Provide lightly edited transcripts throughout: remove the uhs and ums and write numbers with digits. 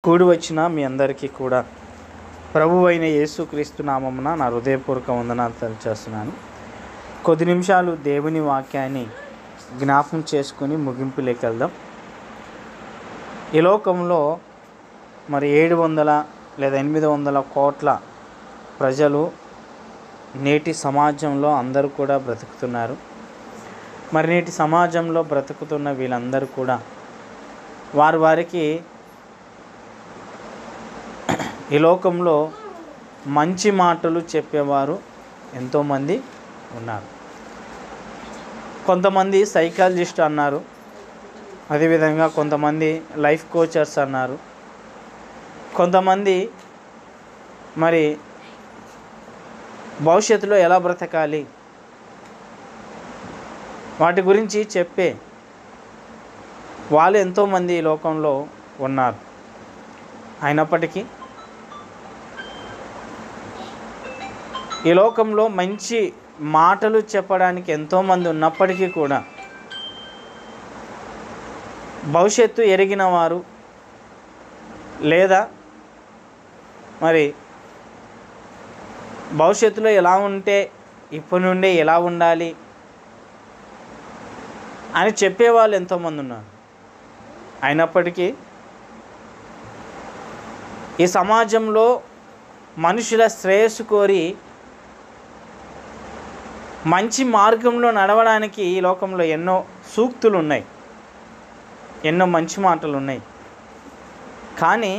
కూడి వచ్చిన మీ అందరికీ కూడా ప్రభువైన యేసుక్రీస్తు నామమున నా హృదయపూర్వక వందనాలు తెలియజేస్తున్నాను. కొద్ది నిమిషాలు దేవుని వాక్యాన్ని జ్ఞాపకం చేసుకుని ముగింపులోకి వెళ్దాం. ఈ లోకంలో మరి 700 లేదా 800 కోట్ల ప్రజలు నేటి సమాజంలో అందరూ కూడా బ్రతుకుతున్నారు. మరి నేటి సమాజంలో బ్రతుకుతున్న వీళ్ళందరూ కూడా వారికి ఈ లోకంలో మంచి మాటలు చెప్పేవారు ఎంతోమంది ఉన్నారు. కొంతమంది సైకాలజిస్ట్ అన్నారు, అదేవిధంగా కొంతమంది లైఫ్ కోచర్స్ అన్నారు, కొంతమంది మరి భవిష్యత్తులో ఎలా బ్రతకాలి వాటి గురించి చెప్పే వాళ్ళు ఎంతోమంది ఈ లోకంలో ఉన్నారు. అయినప్పటికీ ఈ లోకంలో మంచి మాటలు చెప్పడానికి ఎంతోమంది ఉన్నప్పటికీ కూడా భవిష్యత్తు ఎరిగిన వారు లేదా మరి భవిష్యత్తులో ఎలా ఉంటే ఇప్పటి నుండే ఎలా ఉండాలి అని చెప్పేవాళ్ళు ఎంతోమంది ఉన్నారు. అయినప్పటికీ ఈ సమాజంలో మనుషుల శ్రేయస్సు కోరి మంచి మార్గంలో నడవడానికి ఈ లోకంలో ఎన్నో సూక్తులు ఉన్నాయి, ఎన్నో మంచి మాటలు ఉన్నాయి. కానీ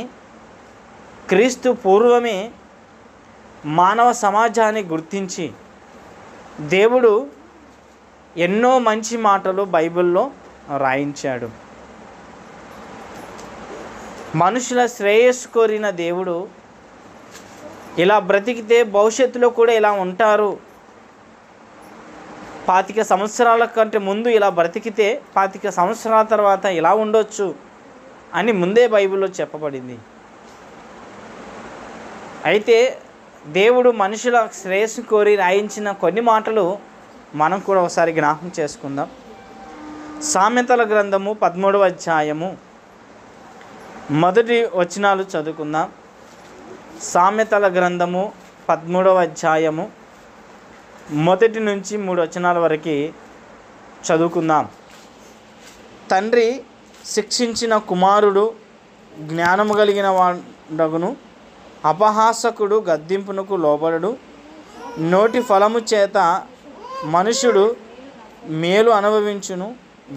క్రీస్తు పూర్వమే మానవ సమాజాన్ని గుర్తించి దేవుడు ఎన్నో మంచి మాటలు బైబిల్లో రాయించాడు. మనుషుల శ్రేయస్సు కోరిన దేవుడు ఇలా బ్రతికితే భవిష్యత్తులో కూడా ఇలా ఉంటారు, 25 సంవత్సరాల కంటే ముందు ఇలా బ్రతికితే 25 సంవత్సరాల తర్వాత ఇలా ఉండొచ్చు అని ముందే బైబిల్లో చెప్పబడింది. అయితే దేవుడు మనుషుల శ్రేయస్సు కోరి రాయించిన కొన్ని మాటలు మనం కూడా ఒకసారి జ్ఞాపకం చేసుకుందాం. సామెతల గ్రంథము 13వ అధ్యాయము మొదటి వచనాలు చదువుకుందాం. సామెతల గ్రంథము 13వ అధ్యాయము మొదటి నుంచి 3 వచనాల వరకు చదువుకుందాం. తండ్రి శిక్షించిన కుమారుడు జ్ఞానము కలిగిన వాడగును, అపహాసకుడు గద్దింపునకు లోబడడు. నోటి ఫలము చేత మనుషుడు మేలు అనుభవించును,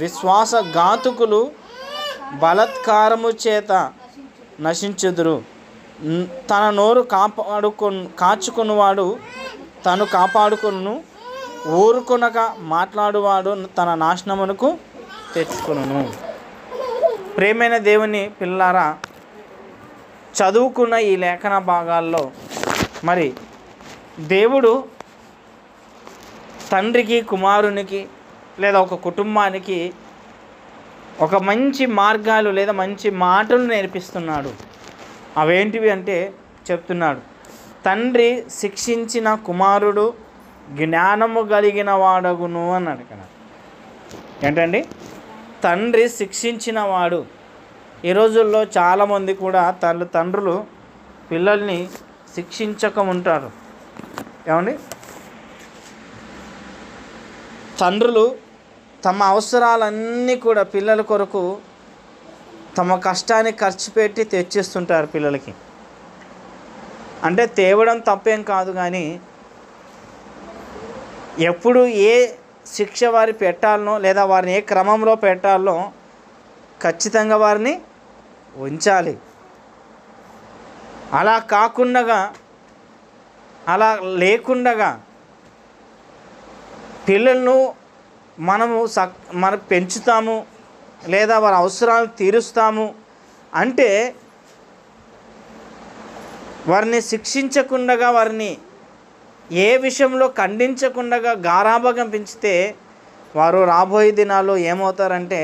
విశ్వాసఘాతుకులు బలాత్కారము చేత నశించుదురు. తన నోరు కాచుకున్నవాడు తను కాపాడుకొను, ఊరుకొనక మాట్లాడువాడు తన నాశనమునకు తెచ్చుకొనును. ప్రేమైన దేవుని పిల్లారా, చదువుకున్న ఈ లేఖన భాగాల్లో మరి దేవుడు తండ్రికి కుమారునికి లేదా ఒక కుటుంబానికి ఒక మంచి మార్గాలు లేదా మంచి మాటలు నేర్పిస్తున్నాడు. అవేంటివి అంటే చెప్తున్నాడు, తండ్రి శిక్షించిన కుమారుడు జ్ఞానము కలిగిన వాడగును అన్నాడు. ఇక్కడ ఏంటండి? తండ్రి శిక్షించిన వాడు. ఈ రోజుల్లో చాలామంది కూడా తండ్రులు పిల్లల్ని శిక్షించక ఉంటారు. ఏమండి? తండ్రులు తమ అవసరాలన్నీ కూడా పిల్లల కొరకు తమ కష్టాన్ని ఖర్చు పెట్టి తెచ్చిస్తుంటారు పిల్లలకి. అంటే తేవడం తప్పేం కాదు, కానీ ఎప్పుడు ఏ శిక్ష వారి పెట్టాలనో లేదా వారిని ఏ క్రమంలో పెట్టాలనో ఖచ్చితంగా వారిని ఉంచాలి. అలా కాకుండా అలా లేకుండా పిల్లలను మనం పెంచుతాము లేదా వారి అవసరాలు తీరుస్తాము అంటే వారిని శిక్షించకుండా, వారిని ఏ విషయంలో ఖండించకుండా గారాబంగా పెంచితే వారు రాబోయే దినాల్లో ఏమవుతారంటే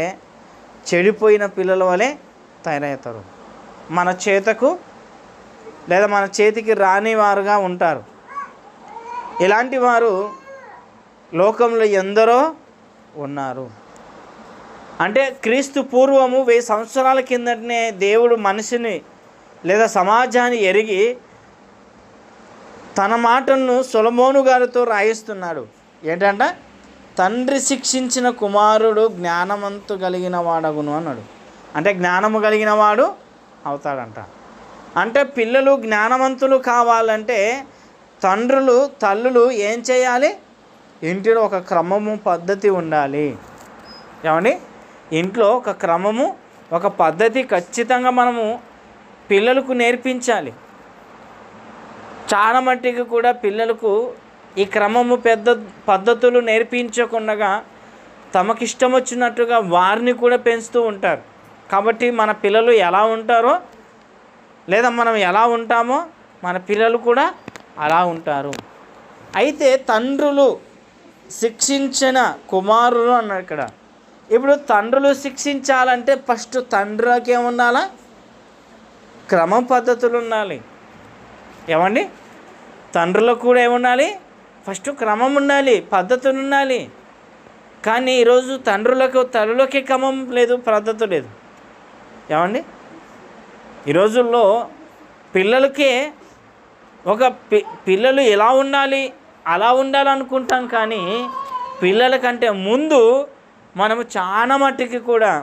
చెడిపోయిన పిల్లల వలె తయారవుతారు. మన చేతికి రాని వారుగా ఉంటారు. ఇలాంటి వారు లోకంలో ఎందరో ఉన్నారు. అంటే క్రీస్తు పూర్వము 1000 సంవత్సరాల కిందటనే దేవుడు మనిషిని లేదా సమాజాన్ని ఎరిగి తన మాటలను సొలొమోను గారితో రాయిస్తున్నాడు. ఏంటంట? తండ్రి శిక్షించిన కుమారుడు జ్ఞానవంతు కలిగిన వాడగును అన్నాడు. అంటే జ్ఞానము కలిగిన వాడు అవుతాడంట. అంటే పిల్లలు జ్ఞానవంతులు కావాలంటే తండ్రులు తల్లులు ఏం చేయాలి? ఇంటిలో ఒక క్రమము పద్ధతి ఉండాలి. ఏమండి? ఇంట్లో ఒక క్రమము ఒక పద్ధతి ఖచ్చితంగా మనము పిల్లలకు నేర్పించాలి. చాలా మట్టికి కూడా పిల్లలకు ఈ క్రమము పద్ధతులు నేర్పించకుండా తమకిష్టం వచ్చినట్టుగా వారిని కూడా పెంచుతూ ఉంటారు. కాబట్టి మన పిల్లలు ఎలా ఉంటారో లేదా మనం ఎలా ఉంటామో మన పిల్లలు కూడా అలా ఉంటారు. అయితే తండ్రులు శిక్షించిన కుమారులు అన్నారు ఇక్కడ. ఇప్పుడు తండ్రులు శిక్షించాలంటే ఫస్ట్ తండ్రులకి ఏముండాలా? క్రమం పద్ధతులు ఉండాలి. ఏమండి? తండ్రులకు కూడా ఏముండాలి? ఫస్ట్ క్రమం ఉండాలి, పద్ధతులు ఉండాలి. కానీ ఈరోజు తండ్రులకు తల్లులకి క్రమం లేదు, పద్ధతి లేదు. ఏమండి? ఈ రోజుల్లో పిల్లలకే ఒక పిల్లలు ఎలా ఉండాలి అలా ఉండాలనుకుంటాం. కానీ పిల్లల కంటే ముందు మనము చాలా మట్టుకి కూడా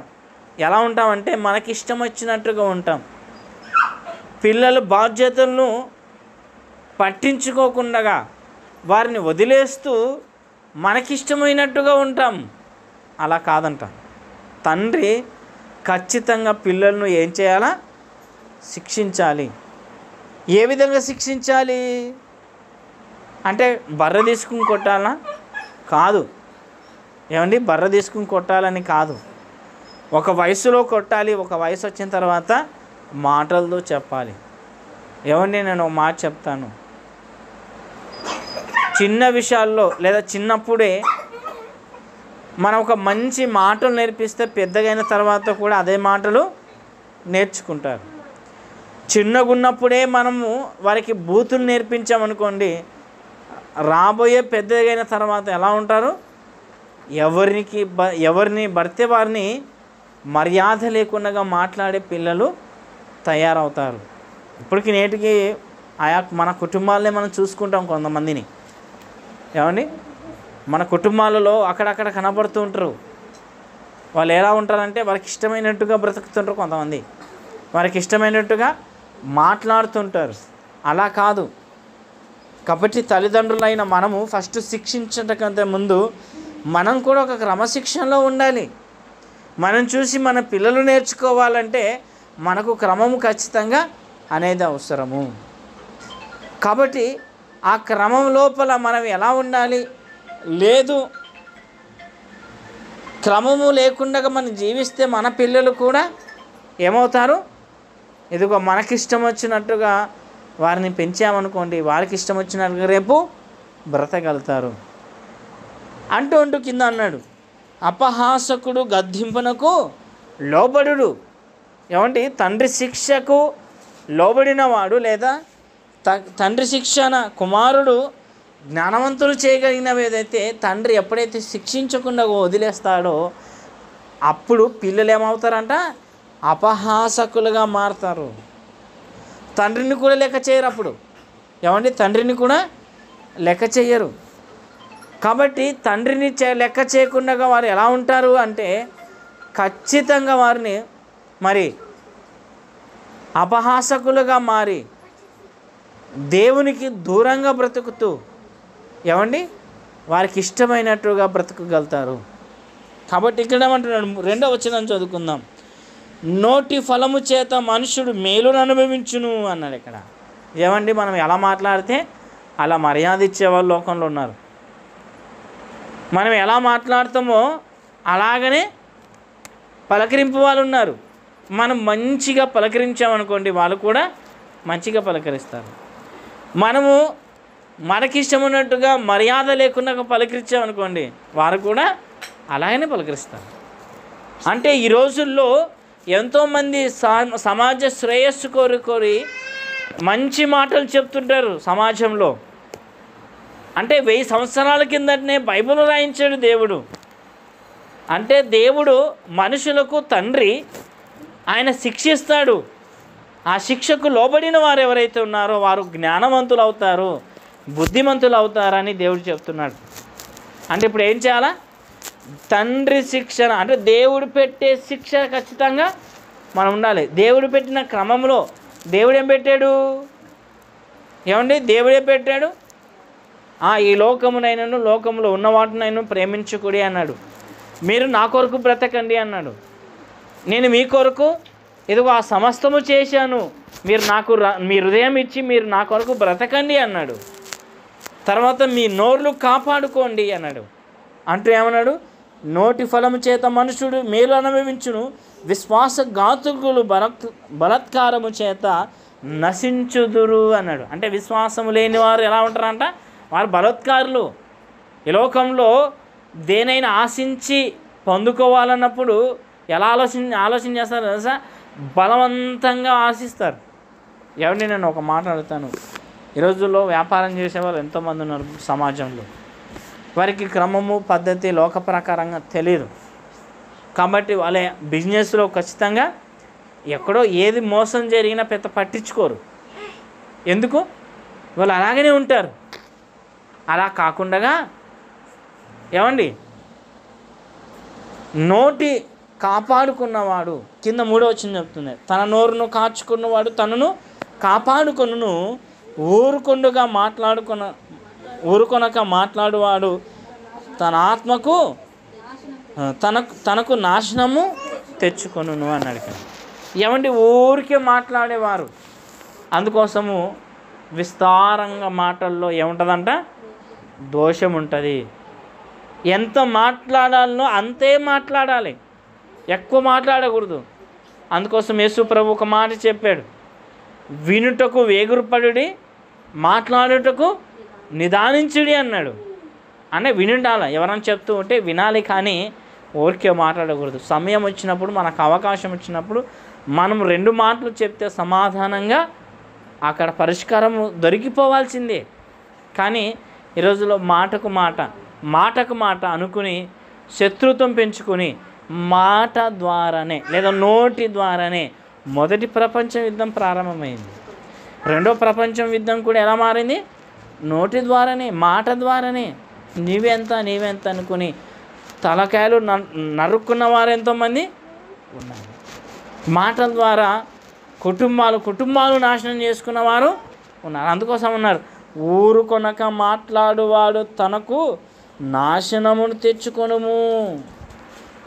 ఎలా ఉంటామంటే మనకి ఇష్టం వచ్చినట్టుగా ఉంటాం. పిల్లల బాధ్యతలను పట్టించుకోకుండా వారిని వదిలేస్తూ మనకిష్టమైనట్టుగా ఉంటాం. అలా కాదంట. తండ్రి ఖచ్చితంగా పిల్లలను ఏం చేయాలా? శిక్షించాలి. ఏ విధంగా శిక్షించాలి అంటే బర్రె తీసుకుని కొట్టాలా? కాదు. ఏమండి? బర్రె తీసుకుని కొట్టాలని కాదు. ఒక వయసులో కొట్టాలి. ఒక వయసు వచ్చిన తర్వాత మాటలతో చెప్పాలి. ఏమండి? నేను ఒక మాట చెప్తాను. చిన్న విషయాల్లో లేదా చిన్నప్పుడే మనం ఒక మంచి మాటలు నేర్పిస్తే పెద్దగైన తర్వాత కూడా అదే మాటలు నేర్చుకుంటారు. చిన్నగా ఉన్నప్పుడే మనము వారికి బూతులు నేర్పించామనుకోండి, రాబోయే పెద్దగైన తర్వాత ఎలా ఉంటారు? ఎవరిని పడితే వారిని మర్యాద లేకుండా మాట్లాడే పిల్లలు తయారవుతారు. ఇప్పటికి నేటికి మన కుటుంబాలనే మనం చూసుకుంటాం కొంతమందిని. ఏమండి? మన కుటుంబాలలో అక్కడక్కడ కనబడుతూ ఉంటారు. వాళ్ళు ఎలా ఉంటారంటే వారికి ఇష్టమైనట్టుగా బ్రతుకుతుంటారు. కొంతమంది వారికి ఇష్టమైనట్టుగా మాట్లాడుతుంటారు. అలా కాదు. కాబట్టి తల్లిదండ్రులైన మనము ఫస్ట్ శిక్షించటకంటే ముందు మనం కూడా ఒక క్రమశిక్షణలో ఉండాలి. మనం చూసి మన పిల్లలు నేర్చుకోవాలంటే మనకు క్రమము ఖచ్చితంగా అనేది అవసరము. కాబట్టి ఆ క్రమం లోపల మనం ఎలా ఉండాలి? లేదు క్రమము లేకుండా మనం జీవిస్తే మన పిల్లలు కూడా ఏమవుతారు? ఇదిగో మనకిష్టం వచ్చినట్టుగా వారిని పెంచామనుకోండి, వారికి ఇష్టం వచ్చినట్టుగా రేపు బ్రతకగలుగుతారు. అంటూ కింద అన్నాడు, అపహాసకుడు గద్దింపునకు లోబడుడు. ఏమంటే తండ్రి శిక్షకు లోబడినవాడు లేదా తండ్రి శిక్షణ కుమారుడు జ్ఞానవంతులు చేయగలిగినవి ఏదైతే తండ్రి ఎప్పుడైతే శిక్షించకుండా వదిలేస్తాడో అప్పుడు పిల్లలు ఏమవుతారంట? అపహాసకులుగా మారుతారు. తండ్రిని కూడా లెక్క చేయరు అప్పుడు. ఏమండి? తండ్రిని కూడా లెక్క చేయరు. కాబట్టి తండ్రిని లెక్క చేయకుండా వారు ఎలా ఉంటారు అంటే ఖచ్చితంగా వారిని మరి అపహాసకులుగా మారి దేవునికి దూరంగా బ్రతుకుతూ ఏమండి వారికి ఇష్టమైనట్టుగా బ్రతకగలుగుతారు. కాబట్టి ఇక్కడ ఏమంటున్నాడు? 2వ వచనం చదువుకుందాం. నోటి ఫలము చేత మనుషుడు మేలును అనుభవించును అన్నాడు ఇక్కడ. ఏమండి? మనం ఎలా మాట్లాడితే అలా మర్యాద ఇచ్చేవాళ్ళు లోకంలో ఉన్నారు. మనం ఎలా మాట్లాడతామో అలాగనే పలకరింపు వాళ్ళు ఉన్నారు. మనం మంచిగా పలకరించామనుకోండి వాళ్ళు కూడా మంచిగా పలకరిస్తారు. మనము మనకిష్టం ఉన్నట్టుగా మర్యాద లేకుండా పలకరించామనుకోండి వారు కూడా అలాగనే పలకరిస్తారు. అంటే ఈ రోజుల్లో ఎంతోమంది సమాజ శ్రేయస్సు కోరి మంచి మాటలు చెప్తుంటారు సమాజంలో. అంటే 1000 సంవత్సరాల కిందటనే బైబిల్ రాయించాడు దేవుడు. అంటే దేవుడు మనుషులకు తండ్రి ఆయన శిక్షిస్తాడు. ఆ శిక్షకు లోబడిన వారు ఎవరైతే ఉన్నారో వారు జ్ఞానవంతులు అవుతారు, బుద్ధిమంతులు అవుతారని దేవుడు చెప్తున్నాడు. అంటే ఇప్పుడు ఏం చేయాలా? తండ్రి శిక్షణ అంటే దేవుడు పెట్టే శిక్ష ఖచ్చితంగా మనం ఉండాలి. దేవుడు పెట్టిన క్రమంలో దేవుడు ఏం పెట్టాడు? ఏమండి, దేవుడే పెట్టాడు. ఈ లోకమునైనను లోకములో ఉన్న వాటినైనా ప్రేమించుకుడి అన్నాడు. మీరు నా కొరకు బ్రతకండి అన్నాడు. నేను మీ కొరకు ఇదిగో ఆ సమస్తము చేశాను, మీరు నాకు మీ హృదయం ఇచ్చి మీరు నా కొరకు బ్రతకండి అన్నాడు. తర్వాత మీ నోర్లు కాపాడుకోండి అన్నాడు. అంటూ ఏమన్నాడు? నోటి ఫలము చేత మనుషుడు మేలు అనుభవించును, విశ్వాసఘాతుకులు బలత్కారము చేత నశించుదురు అన్నాడు. అంటే విశ్వాసము లేని వారు ఎలా ఉంటారంట? వారు బలత్కారులు. ఈ లోకంలో దేనైనా ఆశించి పొందుకోవాలన్నప్పుడు ఎలా ఆలోచన చేస్తారు తెలుసా? బలవంతంగా ఆశిస్తారు. ఎవరిని నేను ఒక మాట అడుగుతాను, ఈ రోజుల్లో వ్యాపారం చేసేవాళ్ళు ఎంతోమంది ఉన్నారు సమాజంలో. వారికి క్రమము పద్ధతి లోక ప్రకారంగా తెలియదు కాబట్టి వాళ్ళ బిజినెస్లో ఖచ్చితంగా ఎక్కడో ఏది మోసం జరిగినా పెద్ద పట్టించుకోరు. ఎందుకు? వాళ్ళు అలాగనే ఉంటారు. అలా కాకుండా ఏమండి, నోటి కాపాడుకున్నవాడు, కింద 3వ వచనం చెప్తుంది, తన నోరును కాచుకున్నవాడు తనను కాపాడుకొనును, ఊరుకొనక మాట్లాడువాడు తన ఆత్మకు తనకు నాశనము తెచ్చుకొనును అన్నాడు. ఏమండి, ఊరికే మాట్లాడేవారు. అందుకోసము విస్తారంగా మాటల్లో ఏముంటుందంట? దోషం ఉంటుంది. ఎంత మాట్లాడాలనో అంతే మాట్లాడాలి, ఎక్కువ మాట్లాడకూడదు. అందుకోసం యేసు ప్రభు ఒక మాట చెప్పాడు, వినుటకు వేగురుపడుడి, మాట్లాడుటకు నిదానించుడి అన్నాడు. అంటే వినుండాలి, ఎవరైనా చెప్తూ ఉంటే వినాలి, కానీ ఊరికే మాట్లాడకూడదు. సమయం వచ్చినప్పుడు, మనకు అవకాశం వచ్చినప్పుడు మనం 2 మాటలు చెప్తే సమాధానంగా అక్కడ పరిష్కారం దొరికిపోవాల్సిందే. కానీ ఈ రోజులో మాటకు మాట అనుకుని శత్రుత్వం పెంచుకొని మాట ద్వారానే లేదా నోటి ద్వారానే మొదటి ప్రపంచ యుద్ధం ప్రారంభమైంది. 2వ ప్రపంచ యుద్ధం కూడా ఎలా మారింది? నోటి ద్వారానే, మాట ద్వారానే. నీవెంత అనుకుని తలకాయలు నరుక్కున్న వారు ఎంతోమంది ఉన్నారు. మాటల ద్వారా కుటుంబాలు నాశనం చేసుకున్న వారు ఉన్నారు. అందుకోసం ఉన్నారు, ఊరుకొనక మాట్లాడువాడు తనకు నాశనమును తెచ్చుకొనుము.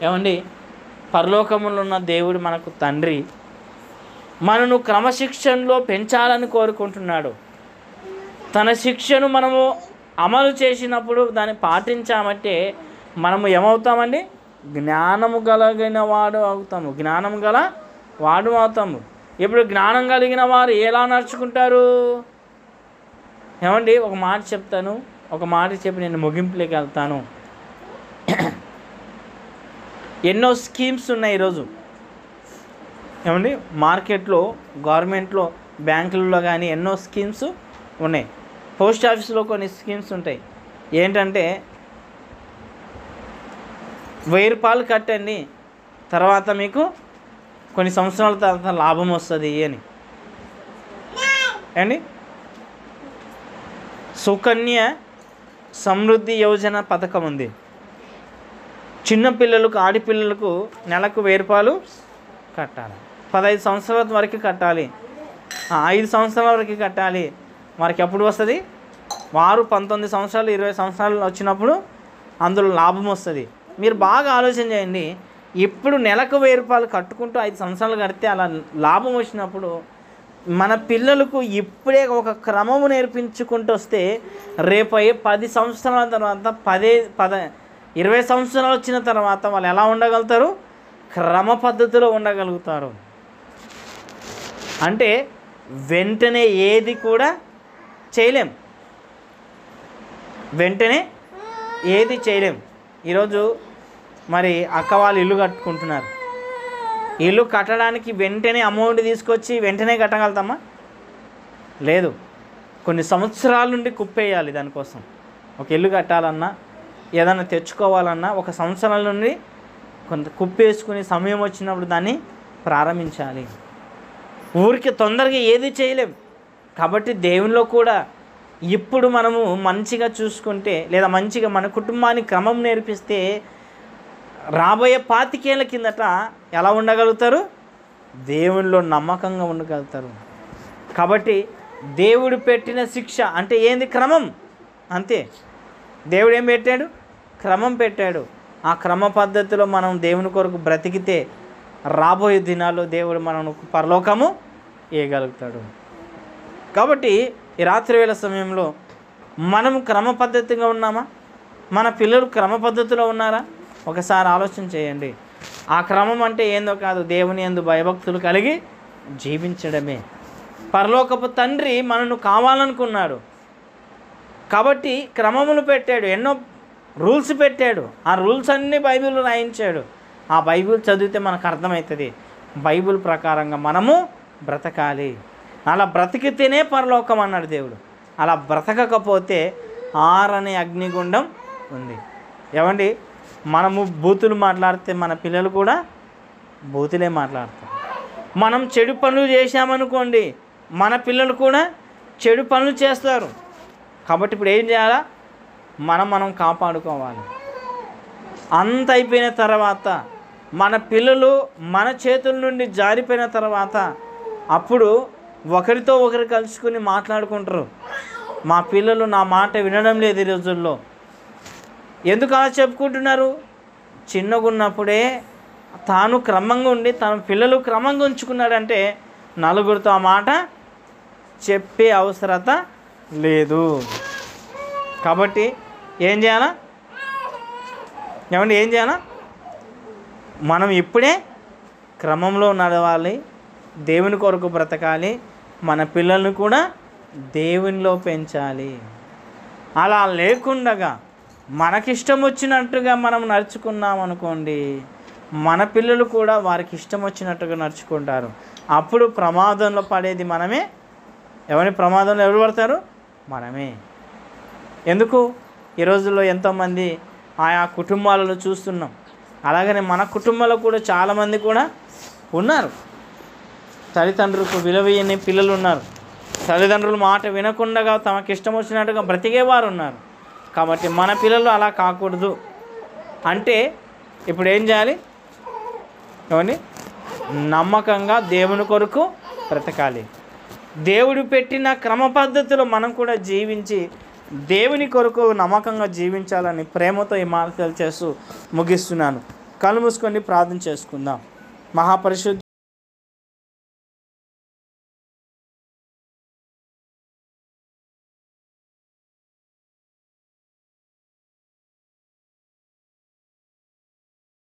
ఏమండి, పరలోకములో ఉన్న దేవుడు మనకు తండ్రి, మనను క్రమశిక్షణలో పెంచాలని కోరుకుంటున్నాడు. తన శిక్షను మనము అమలు చేసినప్పుడు దాన్ని పాటించామంటే మనము ఏమవుతామండి? జ్ఞానము కలిగిన వాడు అవుతాము. ఇప్పుడు జ్ఞానం కలిగిన వారు ఎలా నడుచుకుంటారు? ఏమండి, ఒక మాట చెప్పి నేను ముగింపులోకి వెళ్తాను. ఎన్నో స్కీమ్స్ ఉన్నాయి ఈరోజు. ఏమండి, మార్కెట్లో, గవర్నమెంట్లో, బ్యాంకులలో కానీ ఎన్నో స్కీమ్స్ ఉన్నాయి. పోస్ట్ ఆఫీస్లో కొన్ని స్కీమ్స్ ఉంటాయి. ఏంటంటే 1000 రూపాయలు కట్టండి, తర్వాత మీకు కొన్ని సంవత్సరాల తర్వాత లాభం వస్తుంది అని. అండి, సుకన్య సమృద్ధి యోజన పథకం ఉంది. చిన్నపిల్లలకు, ఆడపిల్లలకు నెలకు 1000 రూపాయలు కట్టాలి. 15 సంవత్సరాల వరకు కట్టాలి, 5 సంవత్సరాల వరకు కట్టాలి. వారికి ఎప్పుడు వస్తుంది? వారు 19 సంవత్సరాలు 20 సంవత్సరాలు వచ్చినప్పుడు అందులో లాభం వస్తుంది. మీరు బాగా ఆలోచన చేయండి. ఇప్పుడు నెలకు 1000 రూపాయలు కట్టుకుంటూ 5 సంవత్సరాలు కడితే అలా లాభం వచ్చినప్పుడు మన పిల్లలకు ఇప్పుడే ఒక క్రమము నేర్పించుకుంటూ వస్తే రేపు 10 సంవత్సరాల తర్వాత 20 సంవత్సరాలు వచ్చిన తర్వాత వాళ్ళు ఎలా ఉండగలుగుతారు? క్రమ పద్ధతిలో ఉండగలుగుతారు. అంటే వెంటనే ఏది కూడా చేయలేం. ఈరోజు మరి అక్క వాళ్ళు ఇల్లు కట్టుకుంటున్నారు. ఇల్లు కట్టడానికి వెంటనే అమౌంట్ తీసుకొచ్చి వెంటనే కట్టగలుగుతామా? లేదు. కొన్ని సంవత్సరాల నుండి కుప్పేయాలి. దానికోసం ఒక ఇల్లు కట్టాలన్నా, ఏదైనా తెచ్చుకోవాలన్నా 1 సంవత్సరాల నుండి కొంత కుప్పేసుకుని సమయం వచ్చినప్పుడు దాన్ని ప్రారంభించాలి. ఊరికి తొందరగా ఏది చేయలేం. కాబట్టి దేవునిలో కూడా ఇప్పుడు మనము మంచిగా చూసుకుంటే, లేదా మంచిగా మన కుటుంబానికి క్రమం నేర్పిస్తే రాబోయే 25 ఏళ్ళ కిందట ఎలా ఉండగలుగుతారు? దేవునిలో నమ్మకంగా ఉండగలుగుతారు. కాబట్టి దేవుడు పెట్టిన శిక్ష అంటే ఏంది? క్రమం. అంతే. దేవుడు ఏం పెట్టాడు? క్రమం పెట్టాడు. ఆ క్రమ పద్ధతిలో మనం దేవుని కొరకు బ్రతికితే రాబోయే దినాల్లో దేవుడు మనను పరలోకము ఇవ్వగలుగుతాడు. కాబట్టి ఈ రాత్రి వేళ సమయంలో మనం క్రమ పద్ధతిగా ఉన్నామా? మన పిల్లలు క్రమ పద్ధతిలో ఉన్నారా? ఒకసారి ఆలోచన చేయండి. ఆ క్రమం అంటే ఏందో కాదు, దేవుని యందు భయభక్తులు కలిగి జీవించడమే. పరలోకపు తండ్రి మనను కావాలనుకున్నాడు కాబట్టి క్రమములు పెట్టాడు, ఎన్నో రూల్స్ పెట్టాడు. ఆ రూల్స్ అన్నీ బైబిల్లో రాయించాడు. ఆ బైబిల్ చదివితే మనకు అర్థమవుతుంది. బైబిల్ ప్రకారంగా మనము బ్రతకాలి. అలా బ్రతికితేనే పరలోకం అన్నాడు దేవుడు. అలా బ్రతకకపోతే ఆరనే అగ్నిగుండం ఉంది. ఏమండి, మనము బూతులు మాట్లాడితే మన పిల్లలు కూడా బూతులే మాట్లాడతారు. మనం చెడు పనులు చేశామనుకోండి, మన పిల్లలు కూడా చెడు పనులు చేస్తారు. కాబట్టి ఇప్పుడు ఏం చేయాలా? మనం కాపాడుకోవాలి. అంత అయిపోయిన తర్వాత మన పిల్లలు మన చేతుల నుండి జారిపోయిన తర్వాత అప్పుడు ఒకరితో ఒకరు కలుసుకుని మాట్లాడుకుంటారు. మా పిల్లలు నా మాట వినడం లేదు ఈ రోజుల్లో. ఎందుకు అలా చెప్పుకుంటున్నారు? చిన్నగా ఉన్నప్పుడే తాను క్రమంగా ఉండి తన పిల్లలు క్రమంగా ఉంచుకున్నాడంటే నలుగురితో ఆ మాట చెప్పే అవసరత లేదు. కాబట్టి ఏం చేయాలా? ఏమండి, ఏం చేయాలా? మనం ఇప్పుడే క్రమంలో నడవాలి, దేవుని కొరకు బ్రతకాలి, మన పిల్లల్ని కూడా దేవునిలో పెంచాలి. అలా లేకుండగా మనకిష్టం వచ్చినట్టుగా మనం నడుచుకున్నాం అనుకోండి, మన పిల్లలు కూడా వారికి ఇష్టం వచ్చినట్టుగా నడుచుకుంటారు. అప్పుడు ప్రమాదంలో పడేది మనమే. ఎవరి ప్రమాదంలో ఎవరు పడతారు? మనమే. ఎందుకు? ఈ రోజుల్లో ఎంతోమంది ఆయా కుటుంబాలలో చూస్తున్నాం. అలాగనే మన కుటుంబంలో కూడా చాలామంది కూడా ఉన్నారు. తల్లిదండ్రులకు విలువయ్యని పిల్లలు ఉన్నారు. తల్లిదండ్రుల మాట వినకుండా తమకు ఇష్టం వచ్చినట్టుగా బ్రతికేవారు ఉన్నారు. కాబట్టి మన పిల్లలు అలా కాకూడదు అంటే ఇప్పుడు ఏం చేయాలి? ఏమండి, నమ్మకంగా దేవుని కొరకు బ్రతకాలి. దేవుడు పెట్టిన క్రమ పద్ధతిలో మనం కూడా జీవించి దేవుని కొరకు నమ్మకంగా జీవించాలని ప్రేమతో ఈ మాటలు చేస్తూ ముగిస్తున్నాను. కళ్ళు మూసుకొని ప్రార్థన చేసుకుందాం. మహాపరిశుద్ధ